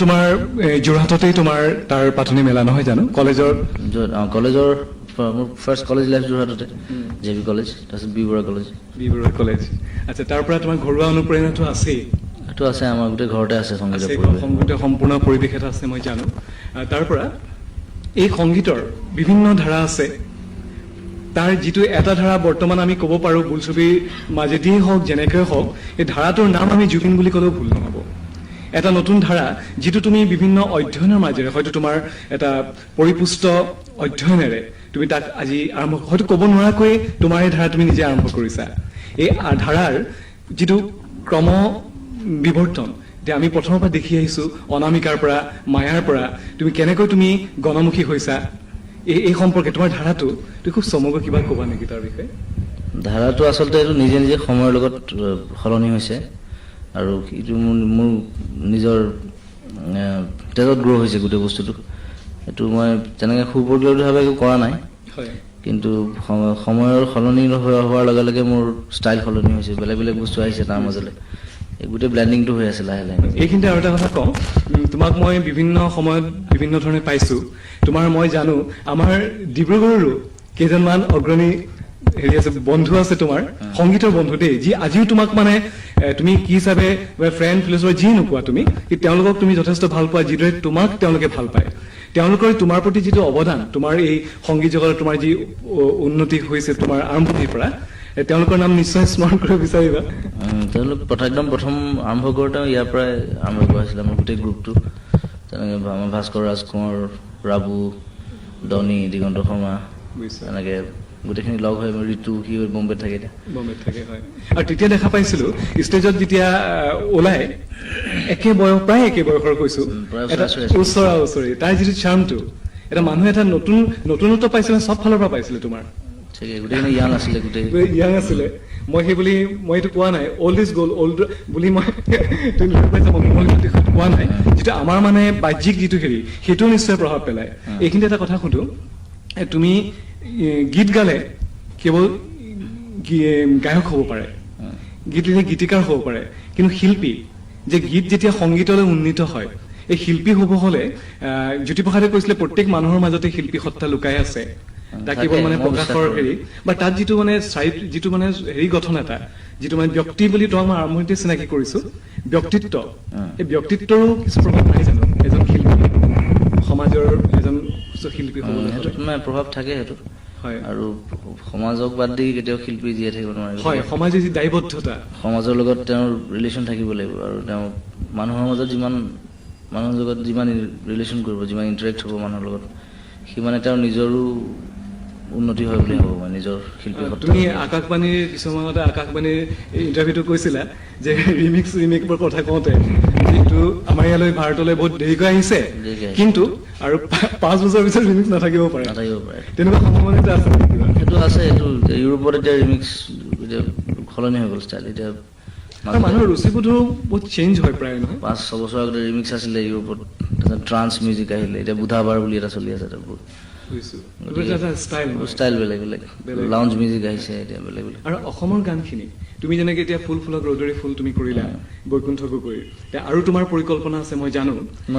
তোমাৰ যোৰহাটতেই তোমাৰ তাৰ পাঠনি মেলা নহয় জানো কলেজৰ মোৰ ফাৰ্ষ্ট কলেজ লাইফ যোৰহাটতে জেবি কলেজ তাৰপিছত বি বৰুৱা কলেজ আচ্ছা তাৰ পৰা তোমাৰ ঘৰুৱা অনুপ্ৰেৰণাটো আছেই এইটো আছে আমাৰ গোটেই ঘৰতে আছে সংগীতৰ সংগীতৰ সম্পূৰ্ণ পৰিৱেশ এটা আছে মই জানো তাৰ পৰা এই সংগীতৰ বিভিন্ন ধাৰা আছে তাৰ যিটো এটা ধাৰা বৰ্তমান আমি ক'ব পাৰোঁ বোলছবিৰ মাজেদিয়ে হওক যেনেকৈ হওক এই ধাৰাটোৰ নাম আমি জুবিন বুলি ক'লেও ভুল নহ'ব এটা নতুন ধাৰা যিটো তুমি বিভিন্ন অধ্যয়নৰ মাজেৰে হয়তো তোমাৰ এটা পৰিপুষ্ট অধ্যয়নেৰে তুমি তাক আজি আৰম্ভ হয়তো ক'ব নোৱাৰাকৈ তোমাৰ এই ধাৰা তুমি নিজে আৰম্ভ কৰিছা এই ধাৰাৰ যিটো ক্ৰম বিৱৰ্তন এতিয়া আমি প্ৰথমৰ পৰা দেখি আহিছোঁ অনামিকাৰ পৰা মায়াৰ পৰা তুমি কেনেকৈ তুমি গণমুখী হৈছা এই সম্পৰ্কে তোমাৰ ধাৰাটো তুমি খুব চমুকৈ কিবা ক'বা নেকি তাৰ বিষয়ে ধাৰাটো আচলতে এইটো নিজে নিজে সময়ৰ লগত সলনি হৈছে আৰু এইটো মোৰ নিজৰ তেজত গ্ৰ' হৈছে গোটেই বস্তুটো এইটো মই তেনেকৈ সুপৰিকল্পিতভাৱে একো কৰা নাই কিন্তু সময়ৰ সলনি হোৱাৰ লগে লগে মোৰ ষ্টাইল সলনি হৈছে বেলেগ বেলেগ বস্তু আহিছে তাৰ মাজলৈ এই গোটেই ব্লেণ্ডিংটো হৈ আছে লাহে লাহে এইখিনিতে আৰু এটা কথা কওঁ তোমাক মই বিভিন্ন সময়ত বিভিন্ন ধৰণে পাইছোঁ তোমাৰ মই জানো আমাৰ ডিব্ৰুগড়ৰো কেইজনমান অগ্ৰণী হেৰি আছে বন্ধু আছে তোমাৰ সংগীতৰ বন্ধু দেই যি আজিও তোমাক মানে তুমি কি হিচাপে ফ্ৰেণ্ড ফিলচফাৰ যি নোপোৱা তুমি তেওঁলোকক তুমি যথেষ্ট ভাল পোৱা যিদৰে তোমাক তেওঁলোকে ভাল পায় তেওঁলোকৰ তোমাৰ প্ৰতি যিটো অৱদান তোমাৰ এই সংগীত জগতত তোমাৰ যি উন্নতি হৈছে তোমাৰ আৰম্ভণিৰ পৰা তেওঁলোকৰ নাম নিশ্চয় স্মৰণ কৰিব বিচাৰিবা তেওঁলোক একদম প্ৰথম আৰম্ভ কৰোঁতে ইয়াৰ পৰাই আৰম্ভ কৰিছিলে আমাৰ গোটেই গ্ৰুপটো তেনেকৈ আমাৰ ভাস্কৰ ৰাজ কোঁৱৰ ৰাবু ডনি দিগন্ত শৰ্মা তেনেকৈ গোটেইখিনি লগ হৈ ঋতু সি বম্বেত থাকে হয় আৰু তেতিয়া দেখা পাইছিলো ষ্টেজত যেতিয়া ওলাই প্ৰায় একে বয়সৰ কৈছো ওচৰা ওচৰি তাৰ যিটো চাৰ্মটো এটা মানুহে এটা নতুনত্ব পাইছিলে চব ফালৰ পৰা পাইছিলে তোমাৰ ইয়াং আছিলে মই সেই বুলি মই এইটো কোৱা নাই অল্ড ইজ গ'ল্ড অল্ড বুলি মই কোৱা নাই যিটো আমাৰ মানে বাহ্যিক যিটো হেৰি সেইটো নিশ্চয় প্ৰভাৱ পেলায় এইখিনিতে এটা কথা সুধো তুমি গীত গালে কেৱল গায়ক হ'ব পাৰে গীত লিখে গীতিকাৰ হ'ব পাৰে কিন্তু শিল্পী যে গীত যেতিয়া সংগীতলৈ উন্নীত হয় এই শিল্পী হ'ব হ'লে জ্যোতিপ্ৰসাদে কৈছিলে প্ৰত্যেক মানুহৰ মাজতে শিল্পী সত্তা লুকাই আছে তাক কেৱল মানে প্ৰকাশৰ হেৰি বা তাত যিটো মানে যিটো মানে হেৰি গঠন এটা যিটো মানে ব্যক্তি বুলি তোমাক মই আৰম্ভণিতে চিনাকি কৰিছো ব্যক্তিত্ব এই ব্যক্তিত্বৰো কিছু প্ৰভাৱ নাই জানো এজন শিল্পী সমাজৰ এজন শিল্পী হ'বলৈ প্ৰভাৱ থাকে সেইটো হয় আৰু সমাজক বাদ দি কেতিয়াও শিল্পী জীয়াই থাকিব নোৱাৰে হয় সমাজৰ যি দায়বদ্ধতা সমাজৰ লগত তেওঁৰ ৰিলেশ্যন থাকিব লাগিব আৰু তেওঁ মানুহৰ মাজত মানুহৰ লগত যিমান ৰিলেশ্যন কৰিব যিমান ইণ্টাৰেক্ট হ'ব মানুহৰ লগত সিমানে তেওঁৰ নিজৰো উন্নতি হয় বুলি ভাবো মই নিজৰ শিল্পী তুমি আকাশবাণীৰ কিছুমানতে আকাশবাণীৰ ইণ্টাৰভিউটো কৈছিলা যে ৰিমিক্সৰ কথা কওঁতে যিটো আমাৰ ইয়ালৈ ভাৰতলৈ বহুত দেৰিকৈ আহিছে কিন্তু আৰু 5 বছৰ পিছত ৰিমিক্স নাথাকিব পাৰে তেনেকুৱা সম্ভাৱনা আছে সেইটো আছে এইটো ইউৰোপত এতিয়া ৰিমিক্স সলনি হৈ গ'ল ষ্টাইল এতিয়া মানুহৰ ৰুচিবোধো বহুত চেঞ্জ হয় প্ৰায় নহয় 5-6 বছৰ আগতে ৰিমিক্স আছিলে ইউৰোপত তাৰপিছত ট্ৰান্স মিউজিক আহিলে এতিয়া বুধাবাৰ বুলি এটা চলি আছে ষ্টাইল বেলেগ বেলেগ লাউঞ্জ মিউজিক আহিছে এতিয়া বেলেগ বেলেগ আৰু অসমৰ গানখিনি তুমি যেনেকৈ এতিয়া ফুলক ৰ'দৰে ফুল তুমি কৰিলা বৈকুণ্ঠ গগৈৰ আৰু তোমাৰ পৰিকল্পনা আছে মই জানো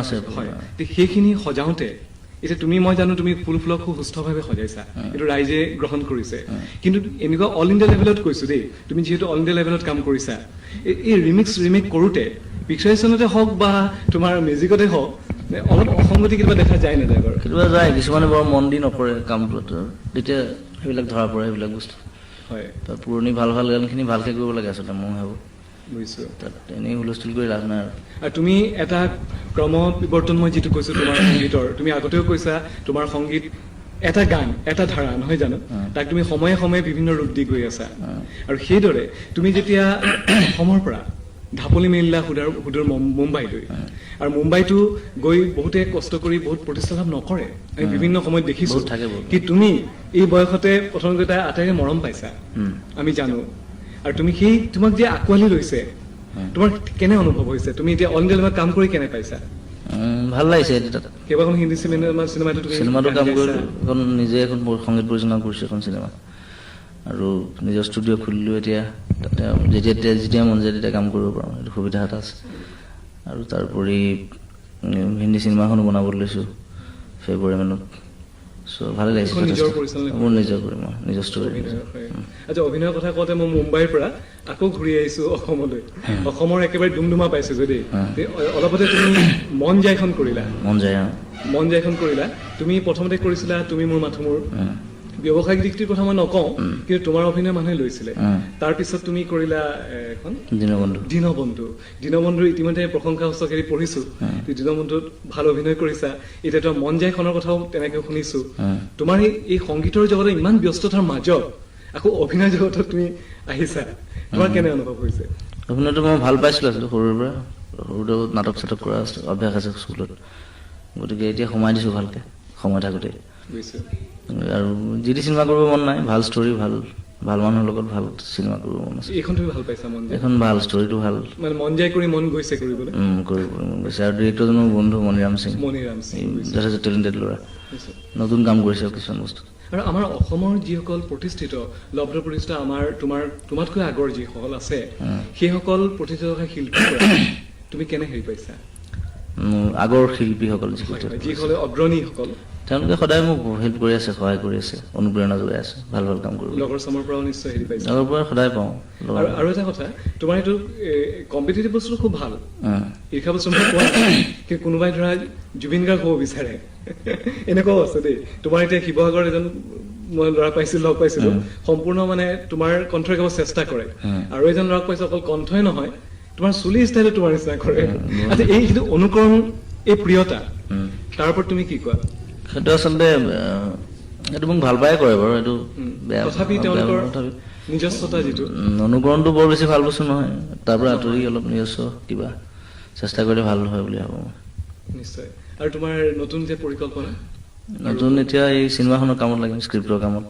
আছে হয় সেইখিনি সজাওঁতে এতিয়া তুমি মই জানো তুমি ফুলক খুব সুস্থভাৱে সজাইছা এইটো ৰাইজে গ্ৰহণ কৰিছে কিন্তু এনেকুৱা অল ইণ্ডিয়া লেভেলত কৈছো দেই তুমি যিহেতু অল ইণ্ডিয়া লেভেলত কাম কৰিছা এই ৰিমেক কৰোঁতে পিকচাৰেশ্যনতে হওক বা তোমাৰ মিউজিকতে হওক অলপ অসংগতি কিবা দেখা যায় নাযায় বাৰু কেতিয়াবা যায় কিছুমানে বৰ মন দি নকৰে কামটোত তেতিয়া সেইবিলাক ধৰা পৰে সেইবিলাক বস্তু হয় তাৰ পুৰণি ভাল গানখিনি ভালকৈ কৰিব লাগে আচলতে মই ভাবোঁ বুজিছো তাত এনেই হুলস্থুল কৰি লাভ নাই আৰু তুমি এটা ক্ৰম বিৱৰ্তন মই যিটো কৈছো তোমাৰ সংগীতৰ তুমি আগতেও কৈছা তোমাৰ সংগীত এটা গান এটা ধাৰা নহয় জানো তাক তুমি সময়ে সময়ে বিভিন্ন ৰূপ দি গৈ আছা আৰু সেইদৰে তুমি যেতিয়া অসমৰ পৰা ঢাপলি মেলিলা সুদূৰ মুম্বাইলৈ আৰু মুম্বাইতো গৈ বহুতে কষ্ট কৰি বহুত প্ৰতিষ্ঠা লাভ নকৰে আমি বিভিন্ন সময়ত দেখিছো কি তুমি এই বয়সতে প্ৰথমতে আটাইৰে মৰম পাইছা আমি জানো আৰু তুমি তোমাক যে আঁকোৱালি লৈছে তোমাৰ কেনে অনুভৱ হৈছে তুমি এতিয়া অল ইণ্ডিয়া কাম কৰি কেনে পাইছা ভাল লাগিছে কেইবাখন হিন্দী চিনেমাটো কাম কৰি নিজে এখন সংগীত পৰিচালনা কৰিছো এখন চিনেমা আৰু নিজৰ ষ্টুডিঅ' খুলিলোঁ এতিয়া তাতে যেতিয়া মন যায় তেতিয়া কাম কৰিব পাৰোঁ এইটো সুবিধা এটা আছে আৰু তাৰোপৰি হিন্দী চিনেমাখনো বনাবলৈ লৈছোঁ ফেব্ৰুৱাৰী মানত। চ' ভালে লাগিছে এখন নিজৰ যথেষ্ট। পৰিচালনা মোৰ নিজৰ কৰিম মই নিজৰ ষ্টৰী। অভিনয় হয়। আচ্ছা, অভিনয়ৰ কথা কওঁতে মই মুম্বাইৰ পৰা আকৌ ঘূৰি আহিছো অসমলৈ। অসমৰ একেবাৰে ডুমডুমা পাইছো যদি অলপতে তুমি মন যায়খন কৰিলা। মন যায় মন যায়খন কৰিলা। তুমি প্ৰথমতে কৰিছিলা তুমি মোৰ মাথো মোৰ। ব্যৱসায়িক দিশটোৰ কথা মই নকওঁ, কিন্তু তোমাৰ অভিনয় মানুহে লৈছিলে। তাৰপিছত তুমি কৰিলা এখন দীনবন্ধু। দীনবন্ধুৰ ইতিমধ্যে প্ৰশংসা হেৰি পঢ়িছো। দীনবন্ধুত ভাল অভিনয় কৰিছা। এতিয়া তোমাৰ মন যায়খনৰ কথাও তেনেকে শুনিছো। তোমাৰ এই সংগীতৰ জগতত ইমান ব্যস্ততাৰ মাজত আকৌ অভিনয় জগতত তুমি আহিছা, তোমাৰ কেনে অনুভৱ হৈছে? অভিনয়টো মই ভাল পাইছিলোঁ আছিলোঁ সৰুৰ পৰা। সৰুতে নাটক চাটক কৰা অভ্যাস আছে স্কুলত, গতিকে এতিয়া সোমাই দিছোঁ ভালকৈ সময় থাকোঁতে। বুজিছো। আৰু যি টি চিনেমা কৰিব মন নাই, ভাল ষ্টৰী, ভাল ভাল মানুহৰ লগত ভাল চিনেমা কৰিব মন আছে। এইখন তুমি ভাল পাইছা মন যায়? এখন ভাল ষ্টৰীটো ভাল, মানে মন যায় কৰি মন গৈছে কৰিবলৈ। কৰিব মন গৈছে। আৰু ডিৰেক্টৰজন মোৰ বন্ধু মণিৰাম সিং, যথেষ্ট টেলেণ্টেড ল'ৰা, নতুন কাম কৰিছে কিছুমান বস্তু। আৰু আমাৰ অসমৰ যিসকল প্ৰতিষ্ঠিত লব্ধ প্ৰতিষ্ঠিত তোমাতকৈ আগৰ যিসকল আছে সেইসকল প্ৰতিষ্ঠিত শিল্পী তুমি কেনে হেৰি পাইছা? আগৰ শিল্পীসকল যিসকলে অগ্ৰণীসকল তেওঁলোকে সদায় মোক হেল্প কৰি আছে, সহায় কৰি আছে, অনুপ্ৰেৰণা যোগাই আছে ভাল ভাল কাম কৰিব। লগৰ চামৰ পৰাও নিশ্চয় হেৰি পাইছে? লগৰ পৰা সদায় পাওঁ। আৰু এটা কথা, তোমাৰ এইটো কম্পিটিটিভ বস্তুটো খুব ভাল, ঈৰ্ষা বস্তু মই কোৱা নাই, কিন্তু কোনোবাই ধৰা জুবিন গাৰ্গ হ'ব বিচাৰে এনেকুৱাও আছে দেই। তোমাৰ এতিয়া শিৱসাগৰ এজন মই ল'ৰা পাইছিলো, লগ পাইছিলো, সম্পূৰ্ণ মানে তোমাৰ কণ্ঠ গাব চেষ্টা কৰে। আৰু এজন ল'ৰাক পাইছো অকল কণ্ঠই নহয়, তোমাৰ চুলি ষ্টাইলো তোমাৰ নিচিনা কৰে। আচ্ছা, এই যিটো অনুকৰণ, এই প্ৰিয়তা, তাৰ ওপৰত তুমি কি কোৱা? সেইটো আচলতে এইটো মোক ভাল পায়ে কৰে বাৰু, এইটো বেয়া। তথাপি তেওঁলোকৰ নিজস্বতা যিটো অনুকৰণটো বৰ বেছি ভাল বস্তু নহয়, তাৰ পৰা আঁতৰি অলপ নিজস্ব কিবা চেষ্টা কৰিলে ভাল হয় বুলি ভাবোঁ মই। নিশ্চয়। আৰু তোমাৰ নতুন যে পৰিকল্পনা? নতুন এতিয়া এই চিনেমাখনৰ কামত লাগিম, স্ক্ৰিপ্টৰ কামত,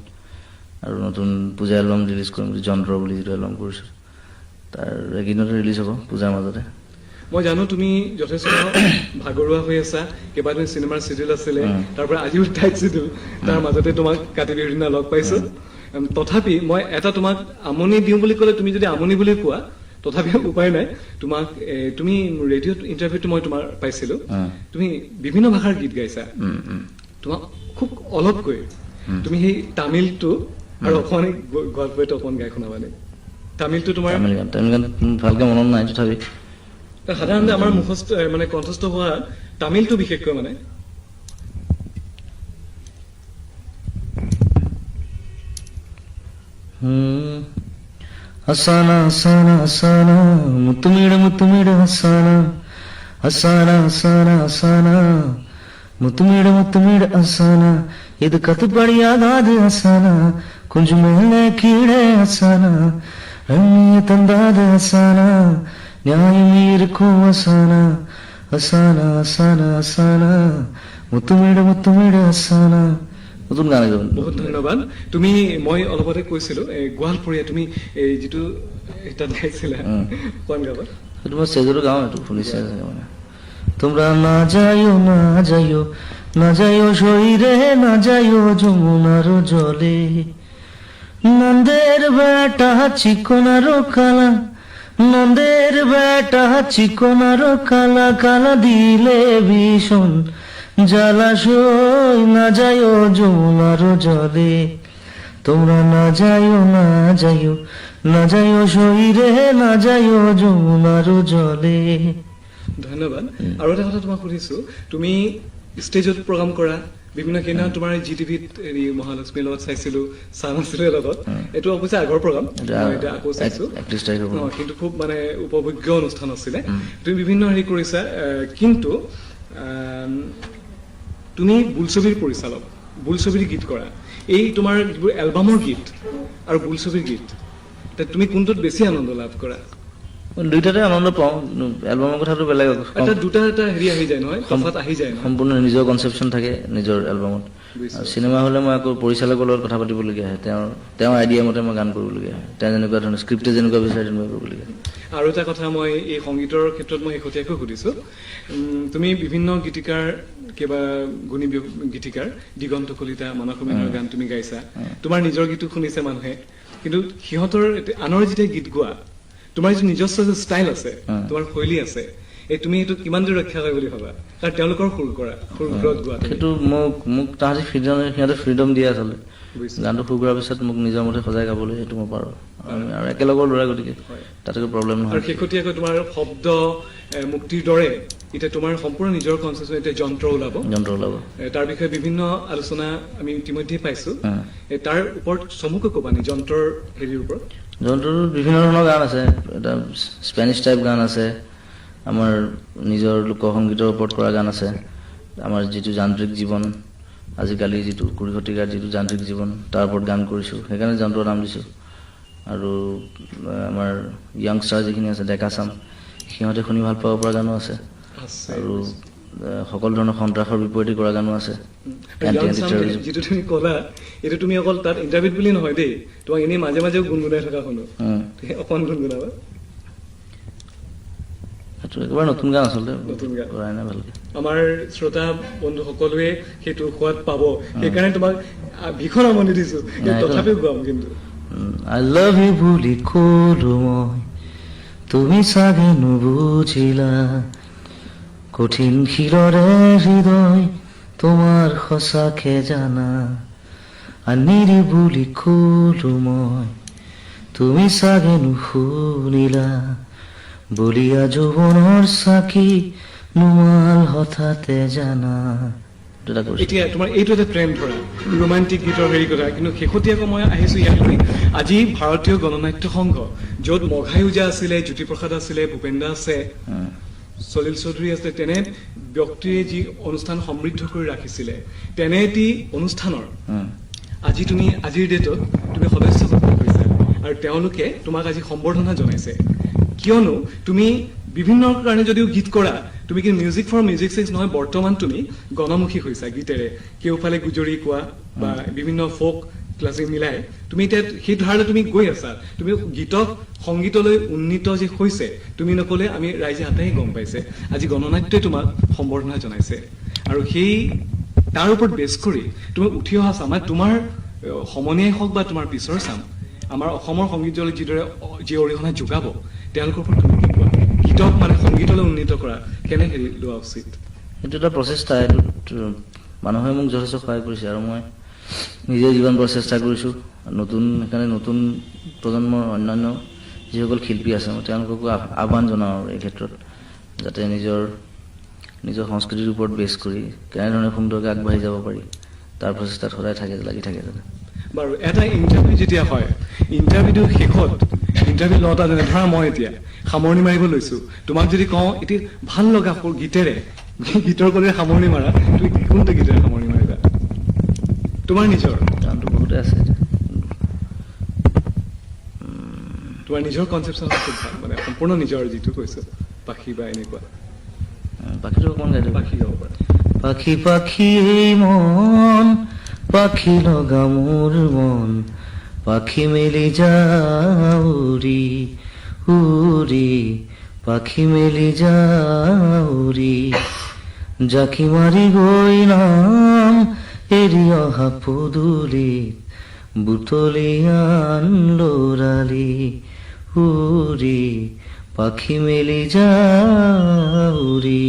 আৰু নতুন পূজা এলবাম ৰিলিজ কৰিম, যন্ত্ৰ বুলি যিটো এলবাম কৰিছোঁ, তাৰ এইকেইদিনতে ৰিলিজ হ'ব পূজাৰ মাজতে। মই জানো তুমি যথেষ্ট ভাগৰুৱা হৈ আছা, কেইবাদিন চিনেমাৰ চিডিউল আছিলে, তাৰ পৰা আজিও টাইট চিডিউল, তাৰ মাজতে তোমাক কাতি বিহুৰ দিনা লগ পাইছো। তথাপি মই এটা তোমাক আমনি দিওঁ বুলি ক'লে তুমি যদি আমনি বুলি কোৱা, তথাপিও উপায় নাই। তোমাক তুমি ৰেডিঅ'ত ইণ্টাৰভিউটো মই তোমাৰ পাইছিলো, তুমি বিভিন্ন ভাষাৰ গীত গাইছা। তোমাক খুব অলপকৈ তুমি সেই তামিলটো আৰু অসমীয়া গোৱালপৰীয়াটো অকণ গাই শুনাবানে? তামিলটো তোমাৰ তামিল গান ভালকে মনত নাই, তথাপি সাধাৰণতে আমাৰ মুখস্থ মানে কণ্ঠস্থ হোৱা তামিলটো বিশেষকৈ মানে ಅಸಾನಾ ಅಸಾನಾ ಅಸಾನಾ ಮುತ್ತುಮೀಡ ಮುತ್ತುಮೀಡ ಅಸಾನಾ ಅಸಾನಾ ಅಸಾನಾ ಅಸಾನಾ ಮುತ್ತುಮೀಡ ಮುತ್ತುಮೀಡ ಅಸಾನಾ ಇದು ಕತ್ತುಪಡಿಯಾಗಾದ ಅಸಾನಾ கொஞ்சம் மேலே கீழே அசானா அண்ணிய தந்தாத அசானா நியாயம் இருக்கும் அசானா அசானா அசானா அசானா முத்துமீட முத்துமீட அசானா। নতুন গান গাব। বহুত ধন্যবাদ। তুমি মই অলপতে কৈছিলো গোৱালপৰীয়া তুমি এই যিটো এটা গাইছিলা, কোন গাবা? সেইটো মই চেজৰো গাওঁ, এইটো শুনিছে মানে। তোমরা না যাইও না যাইও না যাইও শরীরে না যাইও যমুনার জলে, নন্দের বেটা চিকনারো কালা, নন্দের বেটা চিকনারো কালা, কালা দিলে ভীষণ জলাশয়, না যাইও যমুনার জলে, তোমরা না যাইও না যাইও না যাইও শরীরে না যাইও যমুনার জলে। ধন্যবাদ। আৰু এটা কথা তোমাক সুধিছো, তুমি ষ্টেজত প্ৰগ্ৰাম কৰা বিভিন্ন, সেইদিনা তোমাৰ জি টিভিত হেৰি মহালক্ষ্মীৰ লগত চাইছিলো, চান আছিলে লগত, এইটো অৱশ্যে আগৰ প্ৰগ্ৰাম, এতিয়া আকৌ চাইছো, কিন্তু খুব মানে উপভোগ্য অনুষ্ঠান আছিলে। তুমি বিভিন্ন হেৰি কৰিছা, কিন্তু তুমি বোলছবিৰ পৰিচালক, বোলছবিৰ গীত কৰা, এই তোমাৰ যিবোৰ এলবামৰ গীত আৰু বোলছবিৰ গীত, তুমি কোনটোত বেছি আনন্দ লাভ কৰা? দুইটাতে আনন্দ পাওঁ, এলবামৰ কথাটো বেলেগ, দুটা এটা হেৰি আহি যায় নহয়, তফাত আহি যায়, সম্পূৰ্ণ নিজৰ কনচেপশ্যন থাকে নিজৰ এলবামত। আৰু চিনেমা হ'লে মই আকৌ পৰিচালকৰ লগত কথা পাতিবলগীয়া হয়, তেওঁৰ আইডিয়া মতে মই গান কৰিবলগীয়া হয়, তেওঁ যেনেকুৱা ধৰণৰ স্ক্ৰিপ্টে যেনেকুৱা বিচাৰে তেনেকুৱা কৰিবলগীয়া হয়। আৰু এটা কথা মই এই সংগীতৰ ক্ষেত্ৰত মই শেহতীয়াকৈ সুধিছো, তুমি বিভিন্ন গীতিকাৰ, কিবা গুণী গীতিকাৰ, দিগন্ত কলিতা, মানস মেনৰ গান তুমি গাইছা, তোমাৰ নিজৰ গীতো শুনিছে মানুহে, কিন্তু সিহঁতৰ আনৰ যেতিয়া গীত গোৱা, তোমাৰ যিটো নিজস্ব ষ্টাইল আছে, তোমাৰ শৈলী আছে, এই তুমি এইটো কিমান দূৰ ৰক্ষা কৰে বুলি ভাবা কাৰণ তেওঁলোকৰ সুৰ ঘৰত গোৱা তুমি। সেইটো মোক তাহাঁতি সিহঁতে ফ্ৰীডম দিয়ে আচলতে বুজিছো। গানটো সুৰ কৰাৰ পিছত মোক নিজৰ মতে সজাই গাবলৈ সেইটো মই পাৰোঁ আৰু একেলগৰ ল'ৰা গতিকে হয়। তাত একো প্ৰব্লেম আৰু নহয় শেহতীয়াকৈ তোমাৰ শব্দ মুক্তিৰ দৰে এতিয়া তোমাৰ সম্পূৰ্ণ নিজৰ কনচিয়াছ এতিয়া যন্ত্ৰ ওলাব যন্ত্ৰ ওলাব তাৰ বিষয়ে বিভিন্ন আলোচনা আমি ইতিমধ্যে পাইছো উম। তাৰ ওপৰত চমুকৈ ক'বানি যন্ত্ৰৰ হেৰিৰ ওপৰত যন্ত্ৰটোত বিভিন্ন ধৰণৰ গান আছে এটা স্পেনিছ টাইপ গান আছে আমাৰ নিজৰ লোকসংগীতৰ ওপৰত কৰা গান আছে আমাৰ যিটো যান্ত্ৰিক জীৱন আজিকালি যিটো 20 শতিকাৰ যিটো যান্ত্ৰিক জীৱন তাৰ ওপৰত গান কৰিছোঁ সেইকাৰণে যন্ত্ৰৰ নাম দিছোঁ আৰু আমাৰ য়াংষ্টাৰ যিখিনি আছে ডেকা চাম সিহঁতে শুনি ভাল পাব পৰা গানো আছে আৰু সকলো ধৰণৰ সন্ত্ৰাসৰ বিপৰীতে কৰা গানো আছে যিটো তুমি ক'লা এইটো তুমি অকল তাত ইণ্টাৰভিউত বুলি নহয় দেই তোমাক এনেই মাজে মাজেও গুণগুণাই থকা শুনো অকণ গুণগুণাবা সেইটো একেবাৰে নতুন গান আচলতে নতুন গান। কৰাই নাই ভালকে আমাৰ শ্ৰোতা বন্ধু সকলোৱে সেইটো সোৱাদ পাব সেইকাৰণে তোমাক ভীষণ আমনি দিছো নাই, তথাপিও গাম কিন্তু আই লাভ ইউ বুলি কলো মই তুমি চাগে নুবুজিলা কঠিন শিৰৰে হৃদয় তোমাৰ সঁচাকে জানা আনিৰি বুলি কলো মই তুমি চাগে নুশুনিলা বলিয়া যৌৱনৰ চাকি নুমাল হঠাতে জানা এতিয়া তোমাৰ এইটো এটা ট্ৰেণ্ড ধৰা ৰোমান্টিক গীতৰ হেৰি কথা কিন্তু শেহতীয়াকৈ মই আহিছো ইয়ালৈ আজি ভাৰতীয় গণনাট্য সংঘ য'ত মঘাই ওজা আছিলে জ্যোতিপ্ৰসাদ আছিলে ভূপেন দা আছে সলিল চৌধুৰী আছে তেনে ব্যক্তিয়ে যি অনুষ্ঠান সমৃদ্ধ কৰি ৰাখিছিলে তেনে এটি অনুষ্ঠানৰ আজি তুমি আজিৰ ডেটত তুমি সদস্য গঠন কৰিছা আৰু তেওঁলোকে তোমাক আজি সম্বৰ্ধনা জনাইছে কিয়নো তুমি বিভিন্ন কাৰণে যদিও গীত কৰা তুমি কি মিউজিক ফৰ মিউজিক চেক্স নহয় বৰ্তমান তুমি গণমুখী হৈছা গীতেৰে কেওফালে গুজৰি কোৱা বা বিভিন্ন ফোক ক্লাছিক মিলাই তুমি এতিয়া সেই ধাৰালৈ তুমি গৈ আছা তুমি গীতক সংগীতলৈ উন্নীত যে হৈছে তুমি নকলে আমি ৰাইজে আটাই গম পাইছে আজি গণনাট্যই তোমাক সম্বৰ্ধনা জনাইছে আৰু সেই তাৰ ওপৰত বেছ কৰি তুমি উঠি অহা চাম তোমাৰ সমনীয়াই হওক বা তোমাৰ পিছৰ চাম আমাৰ অসমৰ সংগীত জগতলৈ যিদৰে যি অৰিহণা যোগাব তেওঁলোকৰ ওপৰত তুমি কি কোৱা গীতক মানে সংগীতলৈ উন্নীত কৰা কেনে হেৰি লোৱা উচিত এইটো এটা প্ৰচেষ্টা এইটোত মানুহে মোক যথেষ্ট সহায় কৰিছে আৰু মই নিজে যিমান প্ৰচেষ্টা কৰিছোঁ সেইকাৰণে নতুন প্ৰজন্মৰ অন্যান্য যিসকল শিল্পী আছে মই তেওঁলোককো আহ্বান জনাওঁ আৰু এই ক্ষেত্ৰত যাতে নিজৰ সংস্কৃতিৰ ওপৰত বেছ কৰি কেনেধৰণে সুন্দৰকৈ আগবাঢ়ি যাব পাৰি তাৰ প্ৰচেষ্টাত সদায় লাগি থাকে যাতে বাৰু এটা ইণ্টাৰভিউ যেতিয়া হয় ইণ্টাৰভিউটোৰ শেষত ইণ্টাৰভিউ লওঁতা যেনে ধৰা মই এতিয়া সামৰণি মাৰিব লৈছো তোমাক যদি কওঁ এতিয়া ভাল লগা গীতেৰে গীতৰ কলেৰে সামৰণি মাৰা তুমি কোনটো গীতেৰে সামৰণি মাৰিবা তোমাৰ নিজৰ গানটো বহুতে আছে তোমাৰ নিজৰ কনচেপশ্যন খুব ভাল মানে সম্পূৰ্ণ নিজৰ যিটো কৈছো পাখি বা এনেকুৱা পাখিটো অকণমান গাই দিওঁ পাখি গাব পাৰা পাখি পাখি এই মন পাখি লগা মোৰ মন পাখি মেলি যাউৰি উৰি পাখি মেলি যাউৰি জাকি মাৰি গৈ নাম এৰি অহা পদূলিত বুটলি আন লৰালি উৰি পাখি মেলি যাউৰি